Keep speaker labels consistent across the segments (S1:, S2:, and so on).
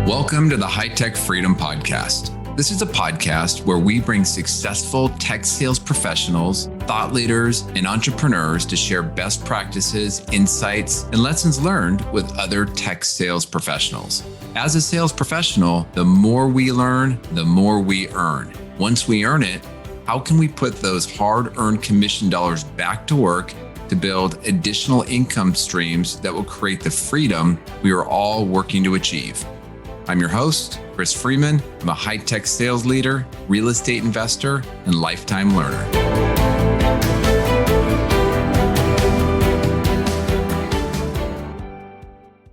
S1: Welcome to the High Tech Freedom Podcast. This is a podcast where we bring successful tech sales professionals, thought leaders, and entrepreneurs to share best practices, insights, and lessons learned with other tech sales professionals. As a sales professional, the more we learn, the more we earn. Once we earn it, how can we put those hard-earned commission dollars back to work to build additional income streams that will create the freedom we are all working to achieve? I'm your host, Chris Freeman. I'm a high-tech sales leader, real estate investor, and lifetime learner.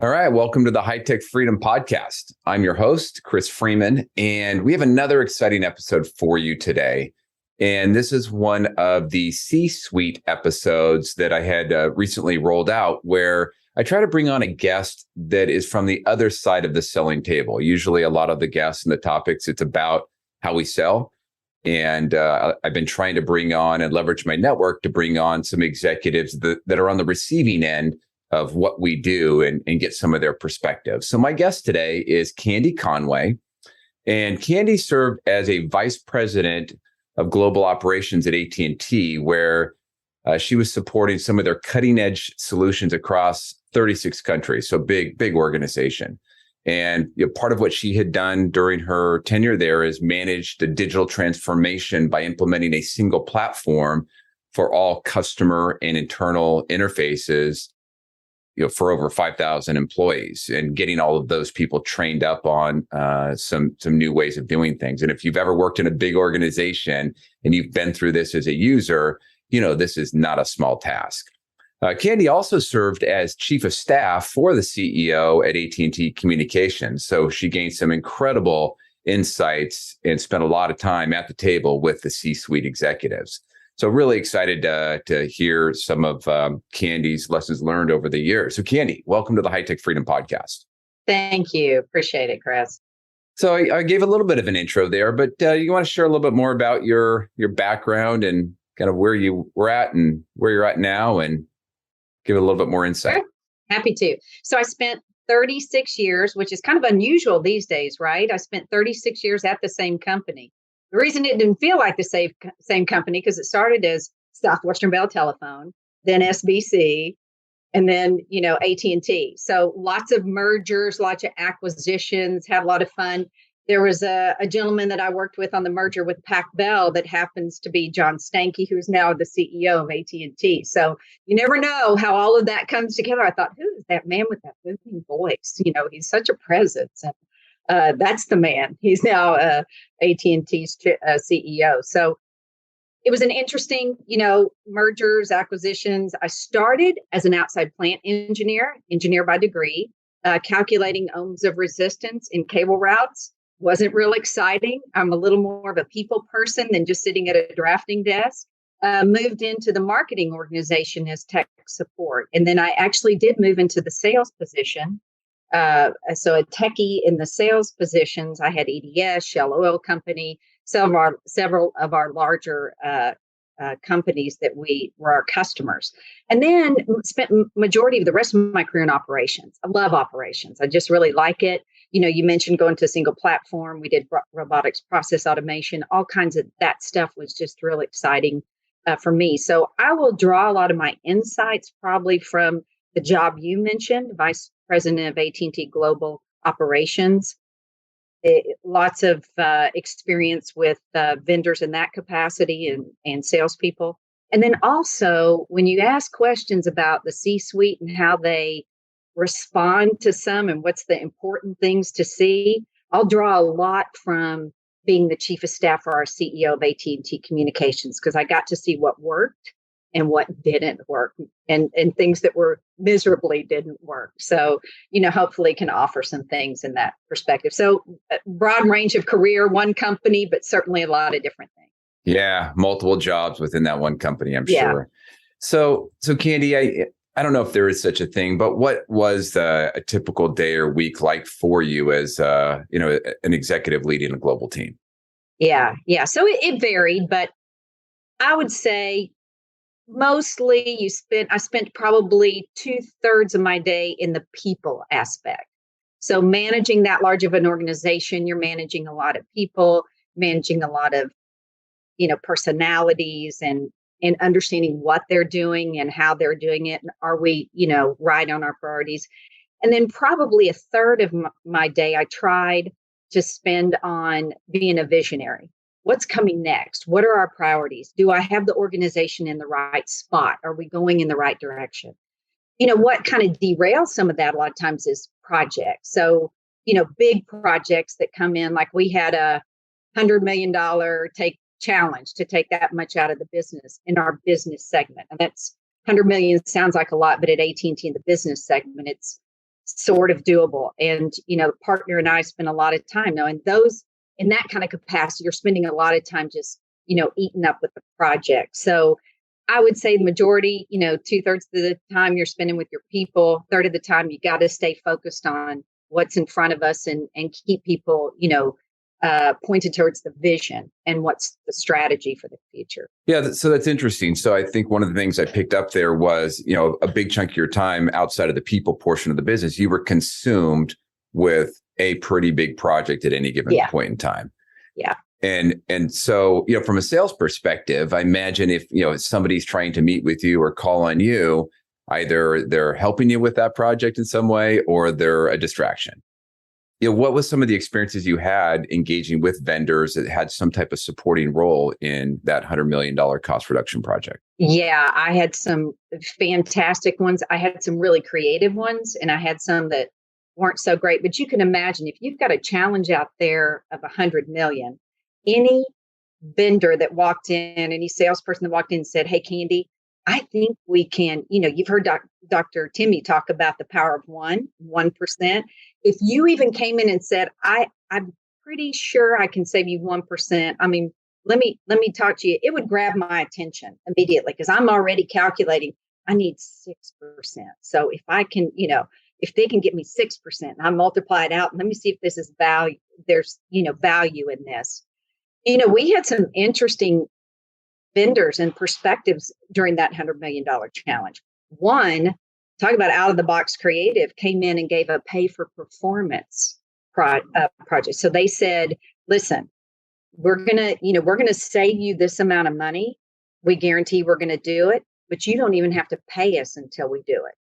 S1: All right, welcome to the High Tech Freedom Podcast. I'm your host, Chris Freeman, and we have another exciting episode for you today. And this is one of the C-suite episodes that I had recently rolled out where I try to bring on a guest that is from the other side of the selling table. Usually a lot of the guests and the topics, it's about how we sell. And I've been trying to bring on and leverage my network to bring on some executives that are on the receiving end of what we do and get some of their perspective. So my guest today is Candy Conway. And Candy served as a vice president of global operations at AT&T, where she was supporting some of their cutting edge solutions across 36 countries. So big organization. And part of what she had done during her tenure there is manage the digital transformation by implementing a single platform for all customer and internal interfaces, for over 5,000 employees and getting all of those people trained up on some new ways of doing things. And if you've ever worked in a big organization and you've been through this as a user, this is not a small task. Candy also served as chief of staff for the CEO at AT&T Communications. So she gained some incredible insights and spent a lot of time at the table with the C-suite executives. So really excited to hear some of Candy's lessons learned over the years. So Candy, welcome to the High Tech Freedom Podcast.
S2: Thank you. Appreciate it, Chris.
S1: So I gave a little bit of an intro there, but you want to share a little bit more about your background and kind of where you were at and where you're at now and give it a little bit more insight.
S2: Sure. Happy to. So I spent 36 years, which is kind of unusual these days, right? I spent 36 years at the same company. The reason it didn't feel like the same company, because it started as Southwestern Bell Telephone, then SBC, and then, AT&T. So lots of mergers, lots of acquisitions, had a lot of fun. There was a gentleman that I worked with on the merger with Pac Bell that happens to be John Stanky, who's now the CEO of AT&T. So you never know how all of that comes together. I thought, who is that man with that booming voice? He's such a presence. And that's the man. He's now AT&T's CEO. So it was an interesting, mergers, acquisitions. I started as an outside plant engineer by degree, calculating ohms of resistance in cable routes. Wasn't real exciting. I'm a little more of a people person than just sitting at a drafting desk. Moved into the marketing organization as tech support. And then I actually did move into the sales position. So a techie in the sales positions. I had EDS, Shell Oil Company, several of our larger companies that were our customers. And then spent majority of the rest of my career in operations. I love operations. I just really like it. You mentioned going to a single platform. We did robotics, process automation, all kinds of that stuff was just really exciting for me. So I will draw a lot of my insights probably from the job you mentioned, Vice President of AT&T Global Operations. Lots of experience with vendors in that capacity and salespeople. And then also, when you ask questions about the C-suite and how they respond to some and what's the important things to see, I'll draw a lot from being the chief of staff for our CEO of AT&T Communications, because I got to see what worked and what didn't work and things that were miserably didn't work. So, hopefully can offer some things in that perspective. So broad range of career, one company, but certainly a lot of different things.
S1: Yeah. Multiple jobs within that one company, I'm sure. So Candy, I don't know if there is such a thing, but what was a typical day or week like for you as, an executive leading a global team?
S2: Yeah. So it varied, but I would say mostly I spent probably 2/3 of my day in the people aspect. So managing that large of an organization, you're managing a lot of people, managing a lot of, personalities and understanding what they're doing and how they're doing it. And are we, right on our priorities? And then probably a third of my day, I tried to spend on being a visionary. What's coming next? What are our priorities? Do I have the organization in the right spot? Are we going in the right direction? What kind of derails some of that a lot of times is projects. So, big projects that come in, like we had a $100 million challenge to take that much out of the business in our business segment. And that's 100 million sounds like a lot, but at AT&T in the business segment, it's sort of doable. And, the partner and I spend a lot of time now in that kind of capacity, you're spending a lot of time just, eating up with the project. So I would say the majority, 2/3 of the time you're spending with your people, third of the time you got to stay focused on what's in front of us and keep people, pointed towards the vision and what's the strategy for the future.
S1: Yeah, so that's interesting. So I think one of the things I picked up there was, a big chunk of your time outside of the people portion of the business, you were consumed with a pretty big project at any given point in time.
S2: Yeah.
S1: And so, from a sales perspective, I imagine if, somebody's trying to meet with you or call on you, either they're helping you with that project in some way or they're a distraction. What was some of the experiences you had engaging with vendors that had some type of supporting role in that $100 million cost reduction project?
S2: Yeah, I had some fantastic ones. I had some really creative ones, and I had some that weren't so great. But you can imagine if you've got a challenge out there of 100 million, any vendor that walked in, any salesperson that walked in and said, "Hey, Candy, I think we can," you've heard Dr. Timmy talk about the power of 1%. If you even came in and said, I'm pretty sure I can save you 1%. I mean, let me talk to you. It would grab my attention immediately because I'm already calculating I need 6%. So if I can, if they can get me 6% and I multiply it out, and let me see if this is value. There's, value in this. We had some interesting vendors and perspectives during that $100 million challenge. One, talk about out of the box creative, came in and gave a pay for performance project. So they said, listen, we're going to save you this amount of money. We guarantee we're going to do it, but you don't even have to pay us until we do it.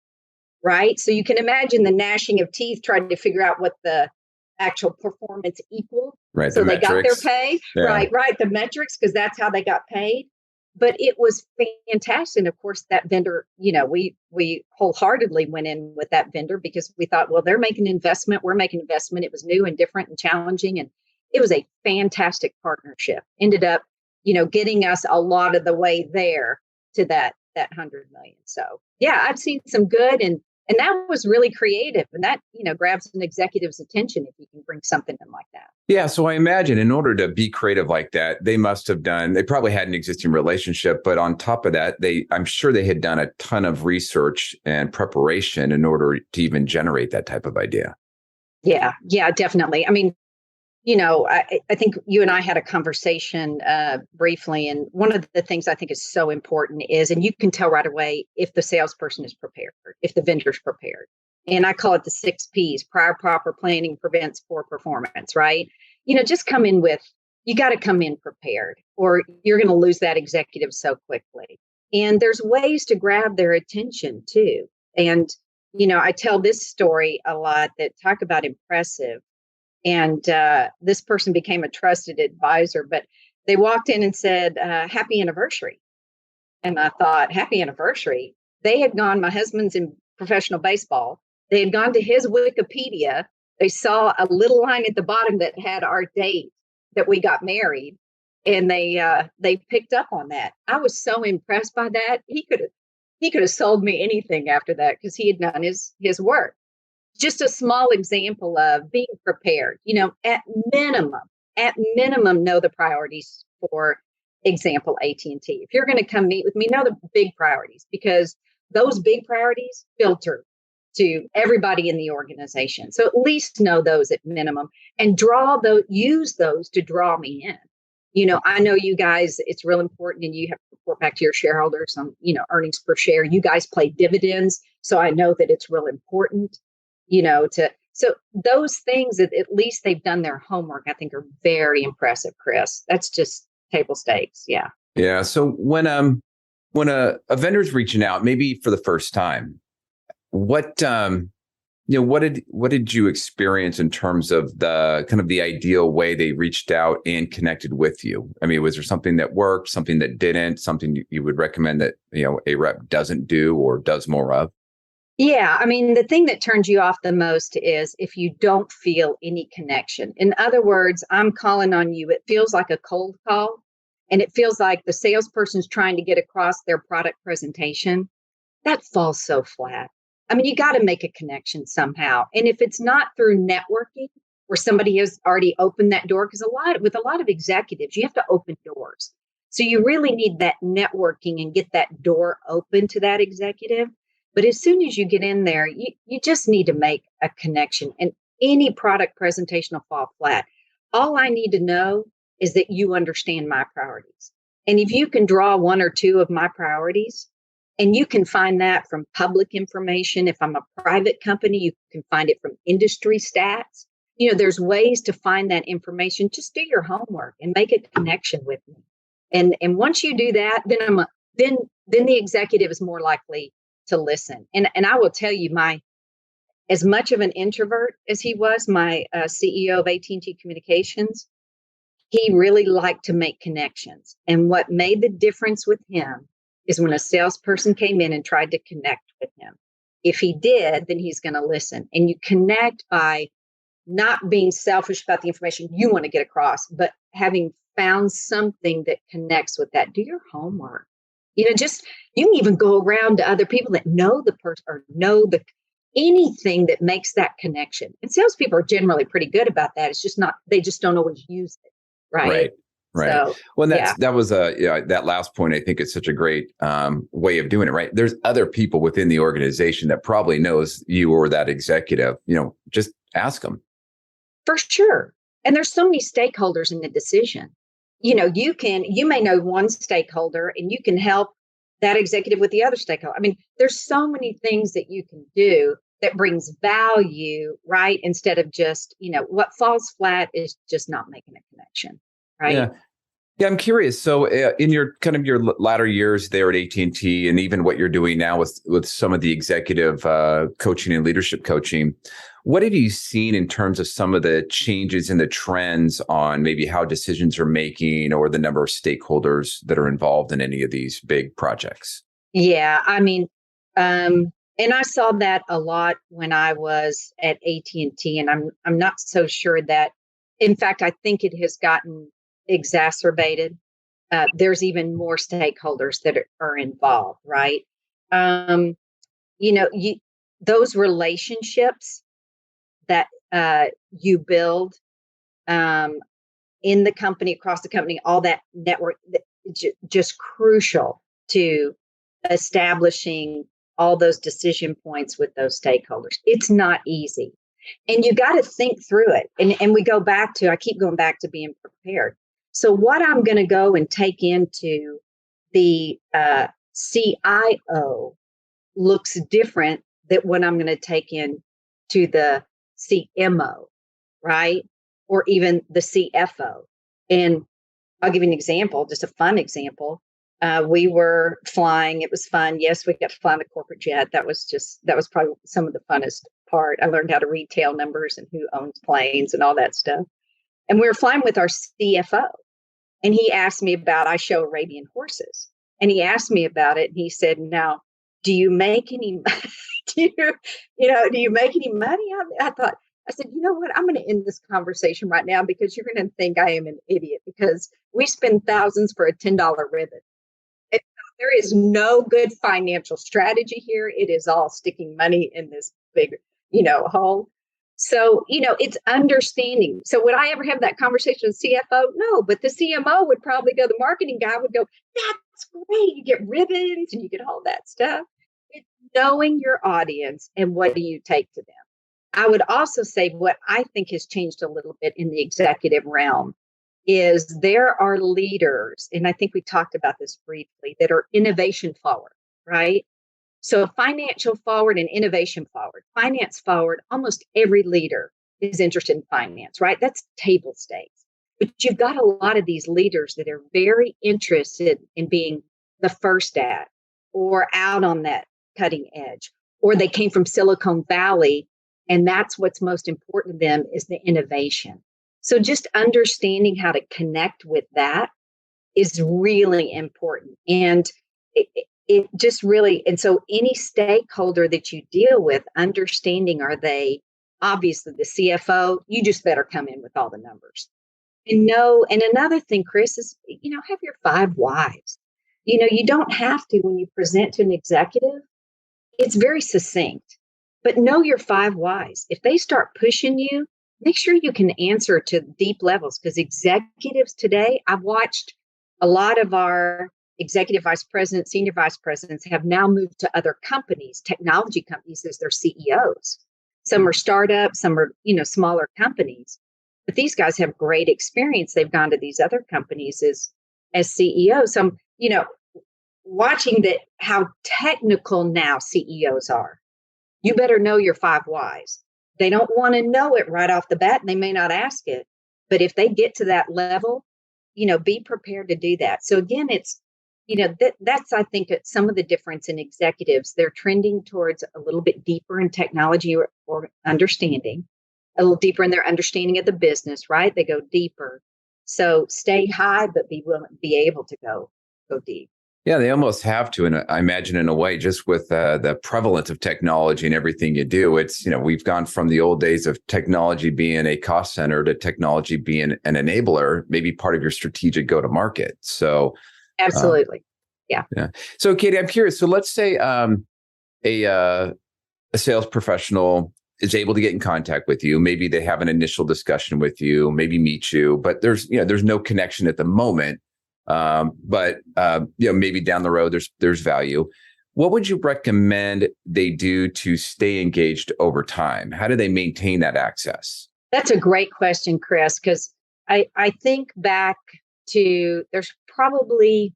S2: Right. So you can imagine the gnashing of teeth trying to figure out what the actual performance equal.
S1: Right.
S2: So
S1: the
S2: they
S1: metrics.
S2: got their pay.
S1: Yeah.
S2: Right. The metrics, because that's how they got paid. But it was fantastic. And of course, that vendor, we wholeheartedly went in with that vendor because we thought, well, they're making an investment. We're making an investment. It was new and different and challenging. And it was a fantastic partnership. Ended up, getting us a lot of the way there to that 100 million. So yeah, I've seen some good and that was really creative. And that, grabs an executive's attention if you can bring something in like that.
S1: Yeah. So I imagine in order to be creative like that, they probably had an existing relationship, but on top of that, I'm sure they had done a ton of research and preparation in order to even generate that type of idea.
S2: Yeah, definitely. I mean, I think you and I had a conversation briefly, and one of the things I think is so important is, and you can tell right away if the salesperson is prepared, if the vendor's prepared. And I call it the 6 Ps: prior, proper planning prevents poor performance, right? Just come in you got to come in prepared or you're going to lose that executive so quickly. And there's ways to grab their attention too. And, I tell this story a lot that talk about impressive. And this person became a trusted advisor, but they walked in and said, happy anniversary. And I thought, happy anniversary. They had gone, my husband's in professional baseball. They had gone to his Wikipedia. They saw a little line at the bottom that had our date that we got married. And they picked up on that. I was so impressed by that. He could have sold me anything after that because he had done his work. Just a small example of being prepared, at minimum, know the priorities. For example, AT&T. If you're going to come meet with me, know the big priorities because those big priorities filter to everybody in the organization. So at least know those at minimum and use those to draw me in. I know you guys, it's real important and you have to report back to your shareholders on, earnings per share. You guys pay dividends. So I know that it's real important. To So those things that at least they've done their homework, I think are very impressive, Chris. That's just table stakes. Yeah.
S1: Yeah. So when a vendor's reaching out, maybe for the first time, what what did you experience in terms of the kind of the ideal way they reached out and connected with you? I mean, was there something that worked, something that didn't, something you would recommend that, a rep doesn't do or does more of?
S2: Yeah, I mean, the thing that turns you off the most is if you don't feel any connection. In other words, I'm calling on you. It feels like a cold call, and it feels like the salesperson's trying to get across their product presentation. That falls so flat. I mean, you got to make a connection somehow. And if it's not through networking where somebody has already opened that door, because with a lot of executives, you have to open doors. So you really need that networking and get that door open to that executive. But as soon as you get in there, you just need to make a connection, and any product presentation will fall flat. All I need to know is that you understand my priorities. And if you can draw one or two of my priorities, and you can find that from public information. If I'm a private company, you can find it from industry stats. There's ways to find that information. Just do your homework and make a connection with me. And once you do that, then the executive is more likely to listen. And I will tell you, as much of an introvert as he was, my CEO of AT&T Communications, he really liked to make connections. And what made the difference with him is when a salesperson came in and tried to connect with him. If he did, then he's going to listen. And you connect by not being selfish about the information you want to get across, but having found something that connects with that. Do your homework. You can even go around to other people that know the person or know anything that makes that connection. And salespeople are generally pretty good about that. It's just they just don't always use it. Right.
S1: Right.
S2: So,
S1: well, that was that last point. I think it's such a great way of doing it. Right. There's other people within the organization that probably knows you or that executive. Just ask them.
S2: For sure. And there's so many stakeholders in the decision. You may know one stakeholder and you can help that executive with the other stakeholder. I mean, there's so many things that you can do that brings value, right? Instead of just, what falls flat is just not making a connection, right?
S1: Yeah. Yeah, I'm curious. So, in your latter years there at AT&T, and even what you're doing now with some of the executive coaching and leadership coaching, what have you seen in terms of some of the changes in the trends on maybe how decisions are making or the number of stakeholders that are involved in any of these big projects?
S2: Yeah, I mean, and I saw that a lot when I was at AT&T, and I'm not so sure that. In fact, I think it has gotten exacerbated. There's even more stakeholders that are involved, right? Those relationships that you build in the company, across the company, all that network, just crucial to establishing all those decision points with those stakeholders. It's not easy. And you got to think through it. And I keep going back to being prepared. So what I'm going to go and take into the CIO looks different than what I'm going to take in to the CMO, right? Or even the CFO. And I'll give you an example, just a fun example. We were flying. It was fun. Yes, we got to fly on the corporate jet. That was probably some of the funnest part. I learned how to read tail numbers and who owns planes and all that stuff. And we were flying with our CFO. And he asked me I show Arabian horses. And he asked me about it. And he said, now, do you make any, do you make any money? I said, you know what? I'm going to end this conversation right now because you're going to think I am an idiot because we spend thousands for a $10 ribbon. And there is no good financial strategy here. It is all sticking money in this big, hole. So, it's understanding. So would I ever have that conversation with CFO? No, but the CMO would probably go, the marketing guy would go, that's great. You get ribbons and you get all that stuff. It's knowing your audience and what do you take to them. I would also say what I think has changed a little bit in the executive realm is there are leaders, and I think we talked about this briefly, that are innovation forward, right? So financial forward and innovation forward. Finance forward, almost every leader is interested in finance, right? That's table stakes. But you've got a lot of these leaders that are very interested in being the first at or out on that cutting edge, or they came from Silicon Valley, and that's what's most important to them is the innovation. So just understanding how to connect with that is really important. And it just really, and so any stakeholder that you deal with, understanding, are they obviously the CFO? You just better come in with all the numbers. And no, and another thing, Chris, is, have your 5 whys. You don't have to, when you present to an executive, it's very succinct, but know your 5 whys. If they start pushing you, make sure you can answer to deep levels, because executives today, I've watched a lot of our executive vice presidents, senior vice presidents have now moved to other companies, technology companies, as their CEOs. Some are startups, some are, smaller companies. But these guys have great experience. They've gone to these other companies as CEOs. So I'm, watching how technical now CEOs are. You better know your 5 whys. They don't want to know it right off the bat, and they may not ask it. But if they get to that level, be prepared to do that. So again, it's, that's, I think, some of the difference in executives. They're trending towards a little bit deeper in technology or understanding, a little deeper in their understanding of the business, right? They go deeper. So stay high, but be able to go deep.
S1: Yeah, they almost have to, and I imagine, in a way, just with the prevalence of technology and everything you do. It's, we've gone from the old days of technology being a cost center to technology being an enabler, maybe part of your strategic go-to-market. So,
S2: absolutely, yeah.
S1: So, Katie, I'm curious. So, let's say a sales professional is able to get in contact with you. Maybe they have an initial discussion with you, maybe meet you, but there's no connection at the moment. But maybe down the road there's value. What would you recommend they do to stay engaged over time? How do they maintain that access?
S2: That's a great question, Chris, because I think back to, there's probably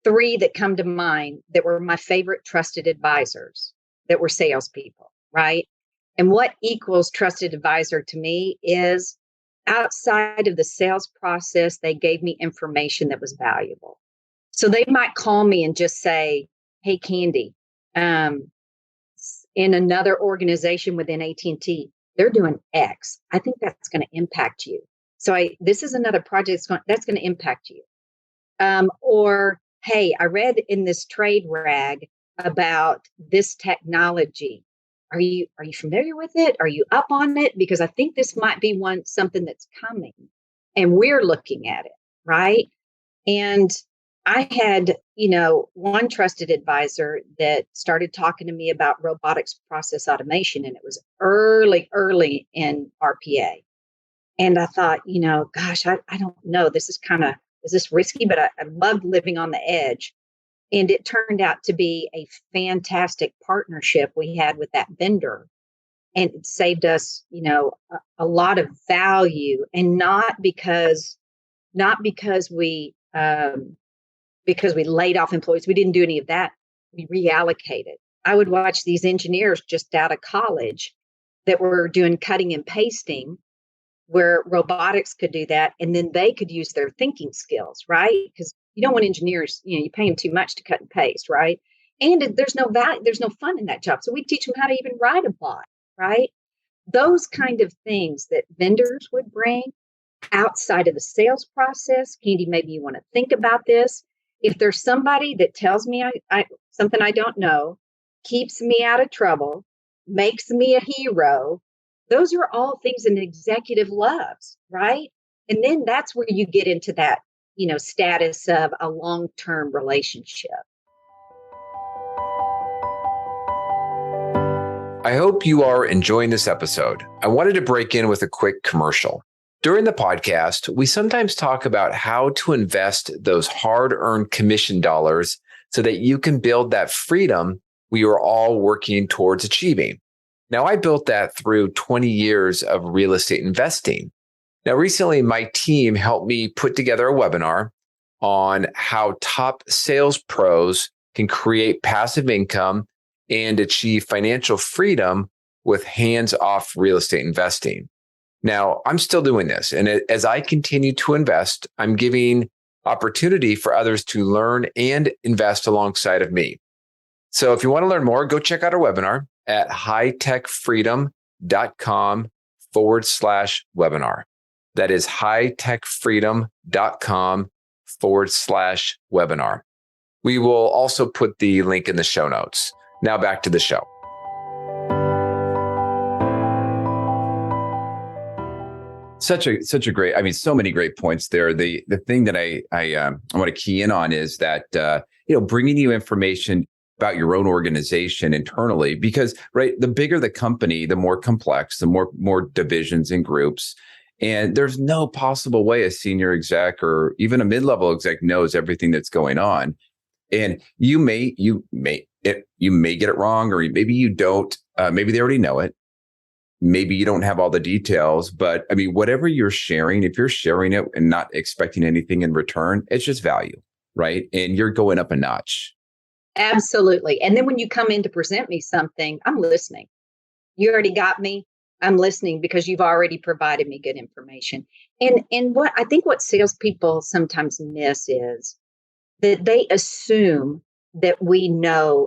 S2: 3 that come to mind that were my favorite trusted advisors that were salespeople, right? And what equals trusted advisor to me is, outside of the sales process, they gave me information that was valuable. So they might call me and just say, "Hey, Candy, in another organization within AT&T, they're doing X. I think that's going to impact you. So this is another project that's going to impact you." Or, "Hey, I read in this trade rag about this technology. Are you familiar with it? Are you up on it? Because I think this might be something that's coming, and we're looking at it," right? And I had, one trusted advisor that started talking to me about robotics process automation, and it was early in RPA. And I thought, gosh, I don't know. Is this risky? But I loved living on the edge. And it turned out to be a fantastic partnership we had with that vendor. And it saved us, a lot of value, and not because we laid off employees. We didn't do any of that. We reallocated. I would watch these engineers just out of college that were doing cutting and pasting, where robotics could do that, and then they could use their thinking skills, right? Because you don't want engineers, you pay them too much to cut and paste, right? And there's no value, there's no fun in that job. So we teach them how to even write a bot, right? Those kind of things that vendors would bring outside of the sales process. Candy, maybe you want to think about this. If there's somebody that tells me something I don't know, keeps me out of trouble, makes me a hero, those are all things an executive loves, right? And then that's where you get into that, status of a long-term relationship.
S1: I hope you are enjoying this episode. I wanted to break in with a quick commercial. During the podcast, we sometimes talk about how to invest those hard-earned commission dollars so that you can build that freedom we are all working towards achieving. Now, I built that through 20 years of real estate investing. Now, recently, my team helped me put together a webinar on how top sales pros can create passive income and achieve financial freedom with hands-off real estate investing. Now, I'm still doing this. And as I continue to invest, I'm giving opportunity for others to learn and invest alongside of me. So if you want to learn more, go check out our webinar at hightechfreedom.com/webinar. That is hightechfreedom.com/webinar. We will also put the link in the show notes. Now back to the show. Such a great, I mean, so many great points there. The thing that I want to key in on is that, bringing you information about your own organization internally, because, right, the bigger the company, the more complex, the more divisions and groups. And there's no possible way a senior exec or even a mid-level exec knows everything that's going on. And you may get it wrong, or maybe you don't. Maybe they already know it. Maybe you don't have all the details, but I mean, whatever you're sharing, if you're sharing it and not expecting anything in return, it's just value, right? And you're going up a notch.
S2: Absolutely. And then when you come in to present me something, I'm listening. You already got me. I'm listening because you've already provided me good information. And what salespeople sometimes miss is that they assume that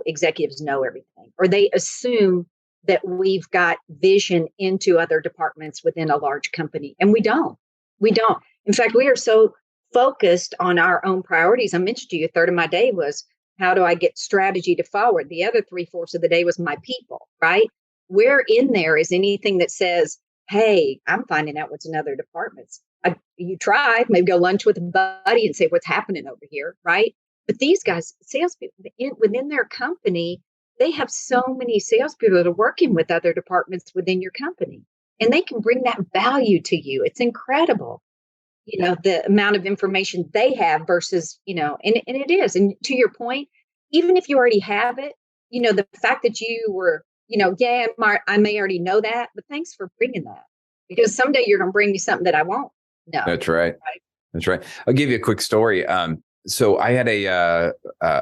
S2: executives know everything, or they assume that we've got vision into other departments within a large company. And we don't. In fact, we are so focused on our own priorities. I mentioned to you, a third of my day was, how do I get strategy to forward? The other 3/4 of the day was my people, right? Where in there is anything that says, hey, I'm finding out what's in other departments. You try, maybe go lunch with a buddy and say, what's happening over here, right? But these guys, salespeople within their company, they have so many salespeople that are working with other departments within your company, and they can bring that value to you. It's incredible, the amount of information they have versus, and it is. And to your point, even if you already have it, the fact that you were, I may already know that, but thanks for bringing that, because someday you're going to bring me something that I won't know.
S1: That's right. That's right. I'll give you a quick story. So I had a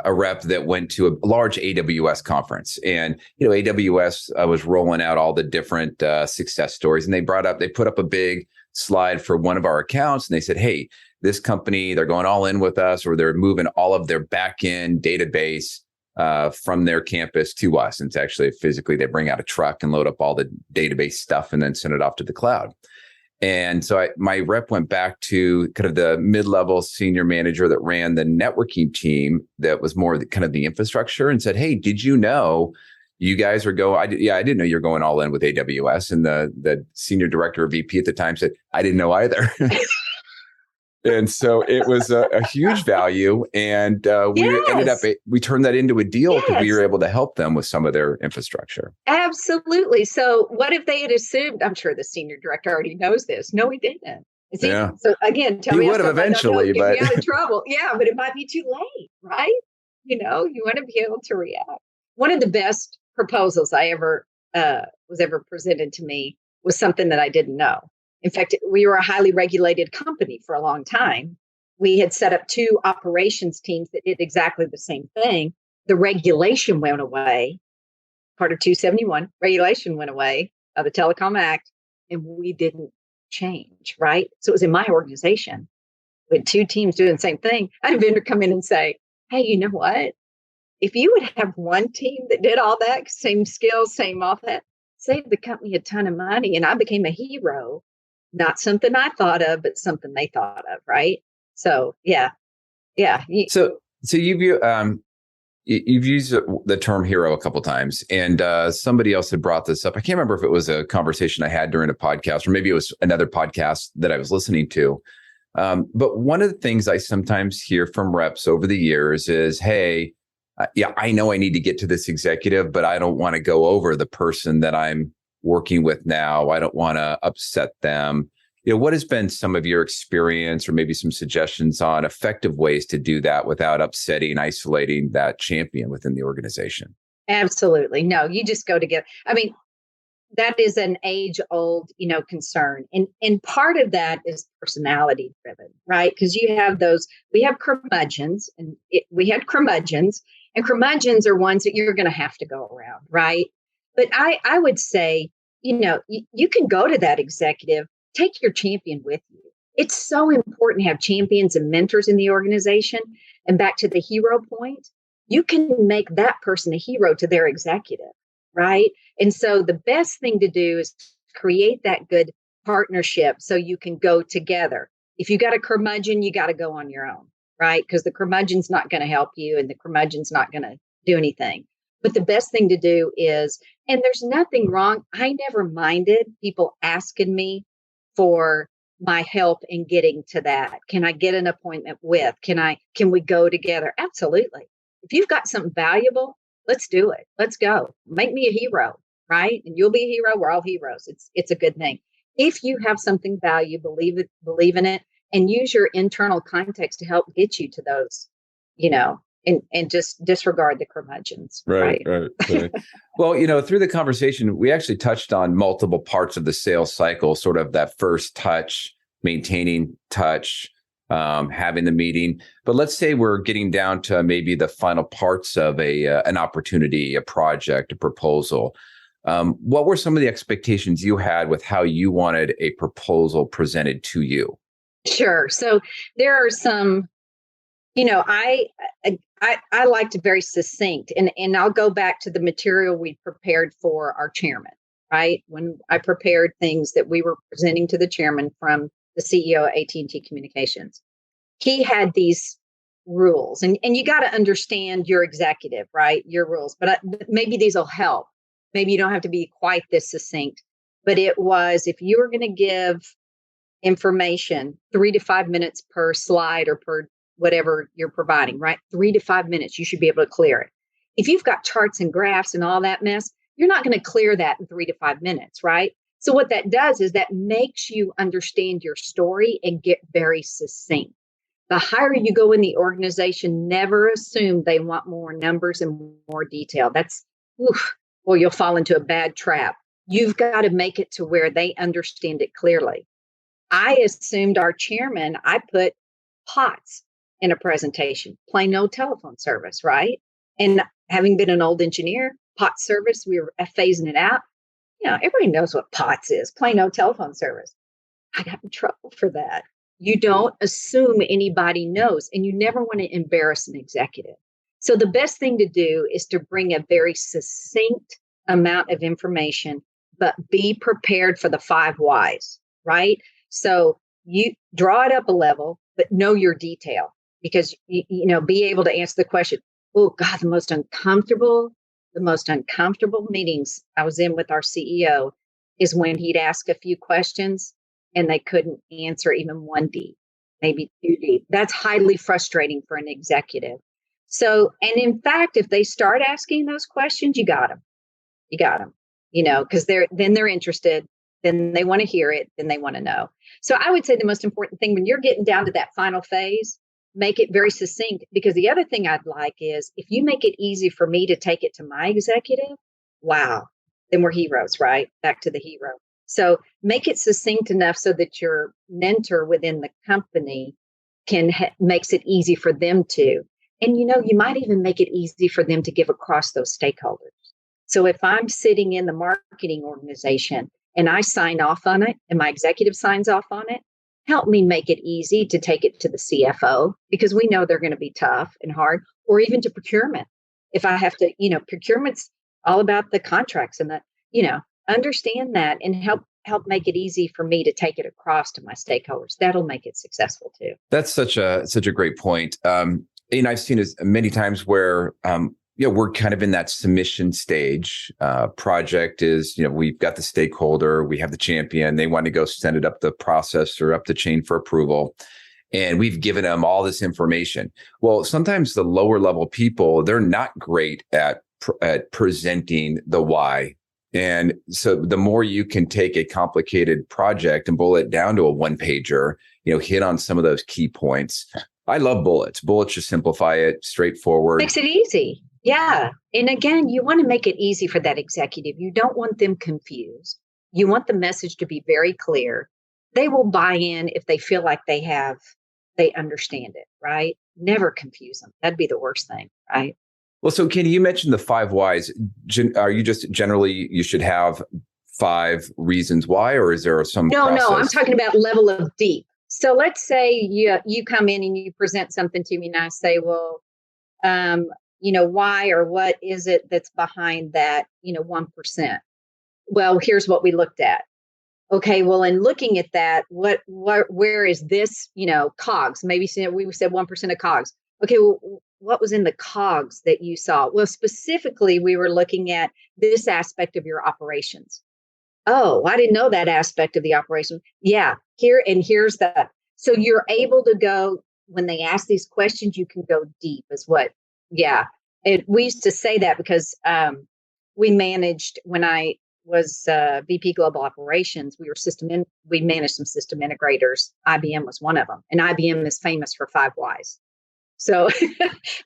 S1: rep that went to a large AWS conference, and AWS was rolling out all the different success stories, and they put up a big slide for one of our accounts, and they said, "Hey, this company, they're going all in with us, or they're moving all of their back-end database from their campus to us." And it's actually physically they bring out a truck and load up all the database stuff and then send it off to the cloud. And so my rep went back to kind of the mid-level senior manager that ran the networking team that was more kind of the infrastructure, and said, "Hey, did you know you guys are going?" I didn't know you're going all in with AWS. And the senior director or VP at the time said, "I didn't know either." And so it was a huge value. And we turned that into a deal because we were able to help them with some of their infrastructure.
S2: Absolutely. So what if they had assumed, I'm sure the senior director already knows this. No, he didn't.
S1: Yeah.
S2: So again, tell
S1: he
S2: me
S1: would have eventually,
S2: but get me out of trouble. Yeah, but it might be too late, right? You want to be able to react. One of the best proposals I ever was ever presented to me was something that I didn't know. In fact, we were a highly regulated company for a long time. We had set up 2 operations teams that did exactly the same thing. The regulation went away. Part of 271, regulation went away of the Telecom Act, and we didn't change, right? So it was in my organization with 2 teams doing the same thing. I had a vendor come in and say, hey, you know what? If you would have one team that did all that, same skills, same all that, saved the company a ton of money. And I became a hero. Not something I thought of, but something they thought of, right? So, yeah.
S1: So you've used the term hero a couple of times, and somebody else had brought this up. I can't remember if it was a conversation I had during a podcast, or maybe it was another podcast that I was listening to. But one of the things I sometimes hear from reps over the years is, "Hey, I know I need to get to this executive, but I don't want to go over the person that I'm working with now. I don't want to upset them." What has been some of your experience, or maybe some suggestions on effective ways to do that without upsetting, isolating that champion within the organization?
S2: Absolutely. No, you just go together. I mean, that is an age-old, concern. And part of that is personality driven, right? Because we have curmudgeons, and we had curmudgeons, And curmudgeons are ones that you're going to have to go around, right? But I would say, you can go to that executive, take your champion with you. It's so important to have champions and mentors in the organization. And back to the hero point, you can make that person a hero to their executive, right? And so the best thing to do is create that good partnership so you can go together. If you got a curmudgeon, you got to go on your own, right? Because the curmudgeon's not going to help you and the curmudgeon's not going to do anything. But the best thing to do is, and there's nothing wrong. I never minded people asking me for my help in getting to that. Can I get an appointment with? Can we go together? Absolutely. If you've got something valuable, let's do it. Let's go. Make me a hero, right? And you'll be a hero. We're all heroes. It's a good thing. If you have something valuable, believe in it, and use your internal context to help get you to those, and just disregard the curmudgeons.
S1: Right. Well, through the conversation, we actually touched on multiple parts of the sales cycle, sort of that first touch, maintaining touch, having the meeting. But let's say we're getting down to maybe the final parts of an opportunity, a project, a proposal. What were some of the expectations you had with how you wanted a proposal presented to you?
S2: Sure. So there are some, I liked it very succinct, and I'll go back to the material we prepared for our chairman, right? When I prepared things that we were presenting to the chairman from the CEO of AT&T Communications, he had these rules, and you got to understand your executive, right? Your rules, but maybe these will help. Maybe you don't have to be quite this succinct, but it was, if you were going to give information 3 to 5 minutes per slide or per whatever you're providing, right? 3 to 5 minutes, you should be able to clear it. If you've got charts and graphs and all that mess, you're not going to clear that in 3 to 5 minutes, right? So what that does is that makes you understand your story and get very succinct. The higher you go in the organization, never assume they want more numbers and more detail. You'll fall into a bad trap. You've got to make it to where they understand it clearly. I assumed our chairman, I put POTS in a presentation, plain old telephone service, right? And having been an old engineer, POTS service, we were phasing it out. Everybody knows what POTS is, plain old telephone service. I got in trouble for that. You don't assume anybody knows, and you never want to embarrass an executive. So the best thing to do is to bring a very succinct amount of information, but be prepared for the 5 whys, right? So you draw it up a level, but know your detail, because, be able to answer the question. Oh God, the most uncomfortable meetings I was in with our CEO is when he'd ask a few questions and they couldn't answer even 1 deep, maybe 2 deep. That's highly frustrating for an executive. So, and in fact, if they start asking those questions, you got them, because they're interested, then they want to hear it, then they want to know. So I would say the most important thing when you're getting down to that final phase, make it very succinct, because the other thing I'd like is if you make it easy for me to take it to my executive, wow, then we're heroes, right? Back to the hero. So make it succinct enough so that your mentor within the company makes it easy for them to. And, you might even make it easy for them to give across those stakeholders. So if I'm sitting in the marketing organization and I sign off on it and my executive signs off on it, help me make it easy to take it to the CFO, because we know they're going to be tough and hard, or even to procurement. If I have to, procurement's all about the contracts and understand that and help make it easy for me to take it across to my stakeholders. That'll make it successful too.
S1: That's such a great point. I've seen it many times where, we're kind of in that submission stage. Project is, we've got the stakeholder, we have the champion, they want to go send it up the process or up the chain for approval. And we've given them all this information. Well, sometimes the lower level people, they're not great at presenting the why. And so the more you can take a complicated project and bullet it down to a 1-pager, hit on some of those key points. I love bullets. Bullets just simplify it, straightforward.
S2: Makes it easy. Yeah. And again, you want to make it easy for that executive. You don't want them confused. You want the message to be very clear. They will buy in if they feel like they understand it, right? Never confuse them. That'd be the worst thing, right?
S1: Well, so Katie, you mentioned the five whys. Are you just generally you should have five reasons why, or is there some
S2: No, I'm
S1: process?
S2: talking about level of deep. So let's say you come in and you present something to me and I say, well, why or what is it that's behind that, 1%? Well, here's what we looked at. Okay, well, in looking at that, where is this, cogs? Maybe we said 1% of cogs. Okay, well, what was in the cogs that you saw? Well, specifically, we were looking at this aspect of your operations. Oh, I didn't know that aspect of the operation. Yeah, here's that. So you're able to go when they ask these questions, you can go deep, is what, yeah. We used to say that because we managed when I was VP Global Operations. We managed some system integrators. IBM was one of them, and IBM is famous for five whys. So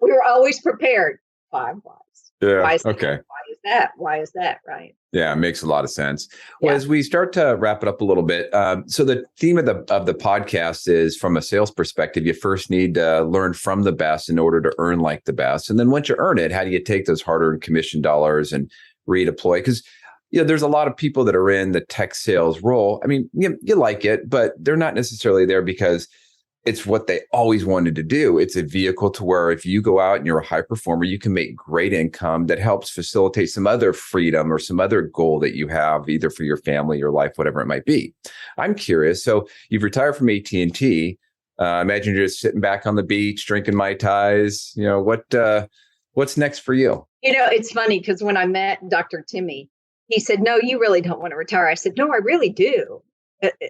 S2: we were always prepared. Five whys.
S1: Yeah.
S2: Why is that?
S1: Okay.
S2: Why is that? Why is that? Right.
S1: Yeah, it makes a lot of sense. Well,
S2: Yeah.
S1: as we start to wrap it up a little bit, so the theme of the podcast is from a sales perspective. You first need to learn from the best in order to earn like the best, and then once you earn it, how do you take those hard-earned commission dollars and redeploy? Because there's a lot of people that are in the tech sales role. I mean, you like it, but they're not necessarily there because it's what they always wanted to do. It's a vehicle to where if you go out and you're a high performer, you can make great income that helps facilitate some other freedom or some other goal that you have, either for your family, your life, whatever it might be. I'm curious. So you've retired from AT&T. Imagine you're just sitting back on the beach, drinking Mai Tais. What's next for you?
S2: It's funny because when I met Dr. Timmy, he said, no, you really don't want to retire. I said, no, I really do.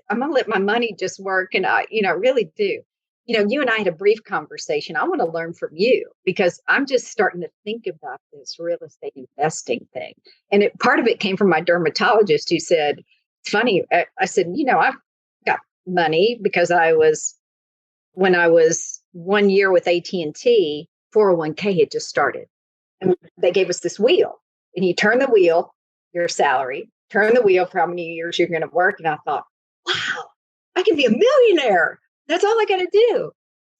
S2: I'm going to let my money just work. And I really do. You and I had a brief conversation. I want to learn from you because I'm just starting to think about this real estate investing thing. And part of it came from my dermatologist who said, it's funny. I said, I've got money because when I was 1 year with AT&T, 401k had just started. And they gave us this wheel. And you turn the wheel, your salary, turn the wheel for how many years you're going to work. And I thought, wow, I can be a millionaire. That's all I got to do.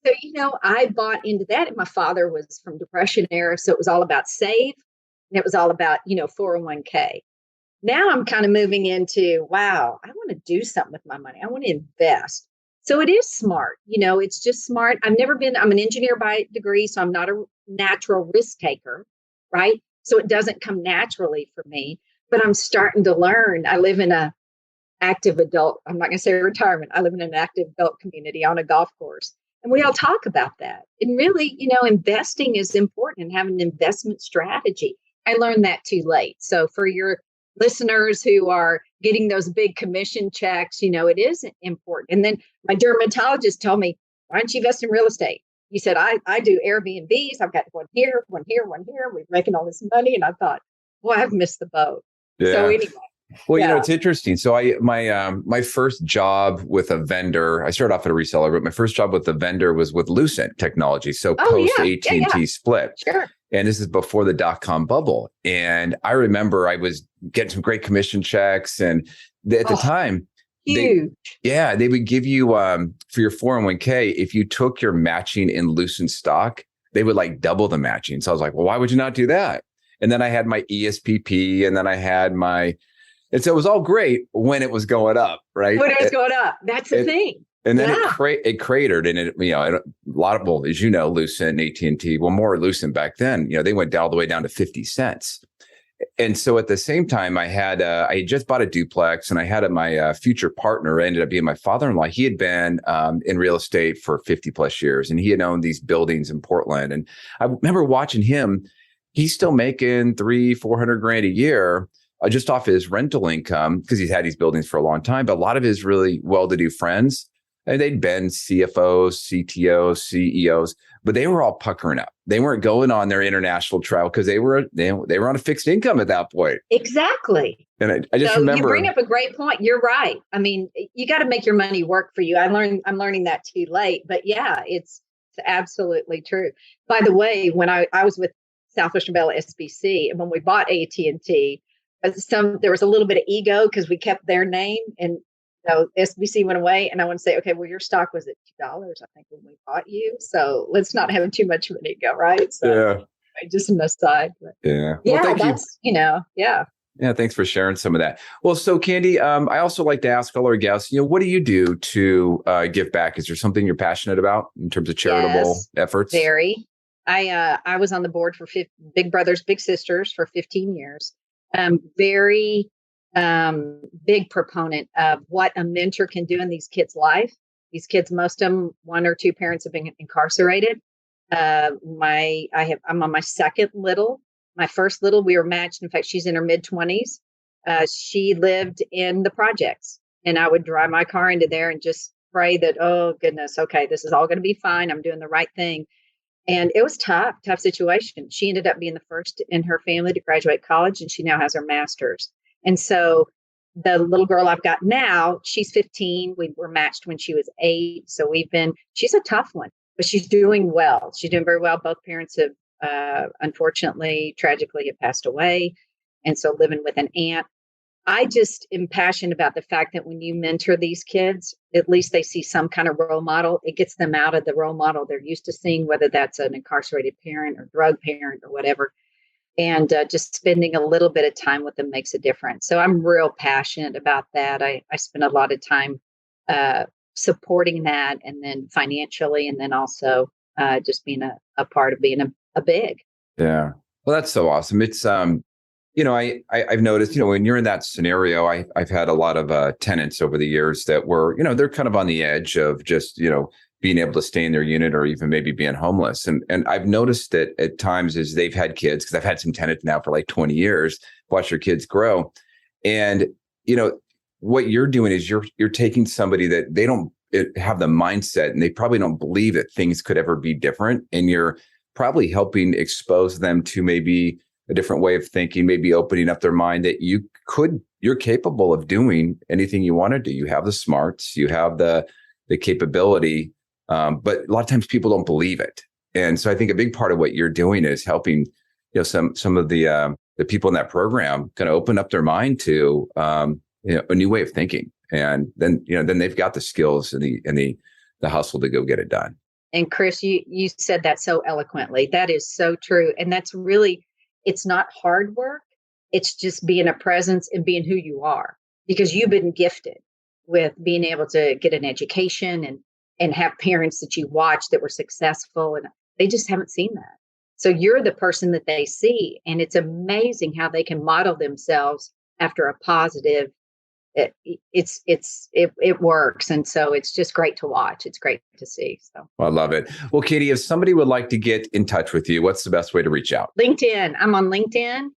S2: So, I bought into that. And my father was from Depression era. So it was all about save. And it was all about, 401k. Now I'm kind of moving into, wow, I want to do something with my money. I want to invest. So it is smart. It's just smart. I'm an engineer by degree. So I'm not a natural risk taker, right? So it doesn't come naturally for me, but I'm starting to learn. I live in a active adult, I'm not going to say retirement. I live in an active adult community on a golf course. And we all talk about that. And really, investing is important and having an investment strategy. I learned that too late. So for your listeners who are getting those big commission checks, it is important. And then my dermatologist told me, why don't you invest in real estate? He said, I do Airbnbs. I've got one here, one here, one here. We're making all this money. And I thought, well, I've missed the boat.
S1: Yeah.
S2: So anyway.
S1: Well, it's interesting. So my first job with a vendor, I started off at a reseller, but my first job with the vendor was with Lucent Technology. So post AT&T split.
S2: Sure.
S1: And this is before the dot-com bubble. And I remember I was getting some great commission checks. And at the time,
S2: huge.
S1: They would give you for your 401k, if you took your matching in Lucent stock, they would like double the matching. So I was like, well, why would you not do that? And then I had my ESPP, and then I had and so it was all great when it was going up, right?
S2: When it was going up. That's the thing.
S1: And then it cratered, and a lot of, well, as you know, Lucent and AT&T, well, more Lucent back then, they went all the way down to 50 cents. And so at the same time, I had just bought a duplex, and I had my future partner ended up being my father-in-law. He had been in real estate for 50 plus years, and he had owned these buildings in Portland. And I remember watching him. He's still making $300,000-400,000 a year just off his rental income because he's had these buildings for a long time. But a lot of his really well-to-do friends, and they'd been CFOs, CTOs, CEOs, but they were all puckering up. They weren't going on their international travel because they were on a fixed income at that point.
S2: Exactly.
S1: And I just remember.
S2: You bring up a great point. You're right. I mean, you got to make your money work for you. I'm learning that too late. But yeah, it's absolutely true. By the way, when I was with Southwestern Bell SBC, and when we bought AT&T, there was a little bit of ego because we kept their name, and SBC went away. And I want to say, okay, well, your stock was at $2, I think, when we bought you. So let's not have too much of an ego, right? So,
S1: yeah.
S2: just an aside. But
S1: Yeah.
S2: yeah,
S1: Well, thank you.
S2: that's, yeah.
S1: Yeah, thanks for sharing some of that. Well, so Candy, I also like to ask all our guests, what do you do to give back? Is there something you're passionate about in terms of charitable
S2: Yes,
S1: efforts?
S2: very. I was on the board for Big Brothers Big Sisters for 15 years. Very big proponent of what a mentor can do in these kids' life. These kids, most of them, one or two parents have been incarcerated. I'm on my second little. My first little, we were matched. In fact, she's in her mid-20s. She lived in the projects, and I would drive my car into there and just pray that, oh goodness, okay, this is all going to be fine. I'm doing the right thing. And it was tough situation. She ended up being the first in her family to graduate college, and she now has her master's. And so the little girl I've got now, she's 15. We were matched when she was 8. So she's a tough one, but she's doing well. She's doing very well. Both parents have, unfortunately, tragically have passed away. And so living with an aunt. I just am passionate about the fact that when you mentor these kids, at least they see some kind of role model. It gets them out of the role model they're used to seeing, whether that's an incarcerated parent or drug parent or whatever. And just spending a little bit of time with them makes a difference. So I'm real passionate about that. I spend a lot of time supporting that, and then financially, and then also just being a part of being a big.
S1: Yeah. Well, that's so awesome. It's, I've noticed, when you're in that scenario, I've had a lot of tenants over the years that were, they're kind of on the edge of just, being able to stay in their unit or even maybe being homeless. And I've noticed that at times as they've had kids, because I've had some tenants now for like 20 years, watch their kids grow. And, what you're doing is you're taking somebody that they don't have the mindset, and they probably don't believe that things could ever be different. And you're probably helping expose them to maybe a different way of thinking, maybe opening up their mind that you're capable of doing anything you want to do. You have the smarts, you have the capability, but a lot of times people don't believe it. And so I think a big part of what you're doing is helping, some of the people in that program kind of open up their mind to, a new way of thinking. And then they've got the skills and the hustle to go get it done.
S2: And Chris, you said that so eloquently. That is so true. And that's really, it's not hard work. It's just being a presence and being who you are, because you've been gifted with being able to get an education and have parents that you watch that were successful, and they just haven't seen that. So you're the person that they see, and it's amazing how they can model themselves after a positive. It works. And so it's just great to watch. It's great to see. So
S1: I love it. Well, Katie, if somebody would like to get in touch with you, what's the best way to reach out?
S2: LinkedIn. I'm on LinkedIn.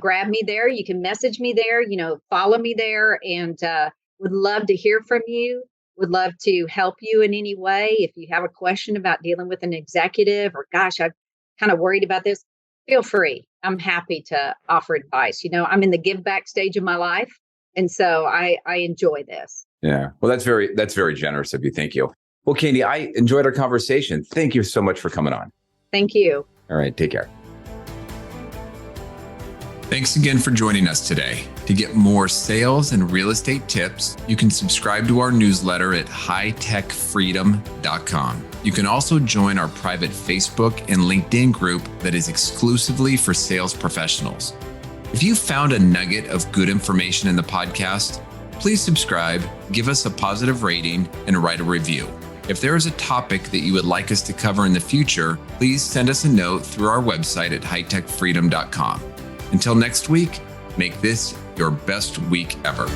S2: Grab me there. You can message me there, follow me there, and would love to hear from you. Would love to help you in any way. If you have a question about dealing with an executive, or gosh, I'm kind of worried about this, feel free. I'm happy to offer advice. I'm in the give back stage of my life. And so I enjoy this.
S1: Yeah. Well, that's very generous of you. Thank you. Well, Candy, I enjoyed our conversation. Thank you so much for coming on.
S2: Thank you.
S1: All right. Take care.
S3: Thanks again for joining us today. To get more sales and real estate tips, you can subscribe to our newsletter at hightechfreedom.com. You can also join our private Facebook and LinkedIn group that is exclusively for sales professionals. If you found a nugget of good information in the podcast, please subscribe, give us a positive rating, and write a review. If there is a topic that you would like us to cover in the future, please send us a note through our website at hightechfreedom.com. Until next week, make this your best week ever.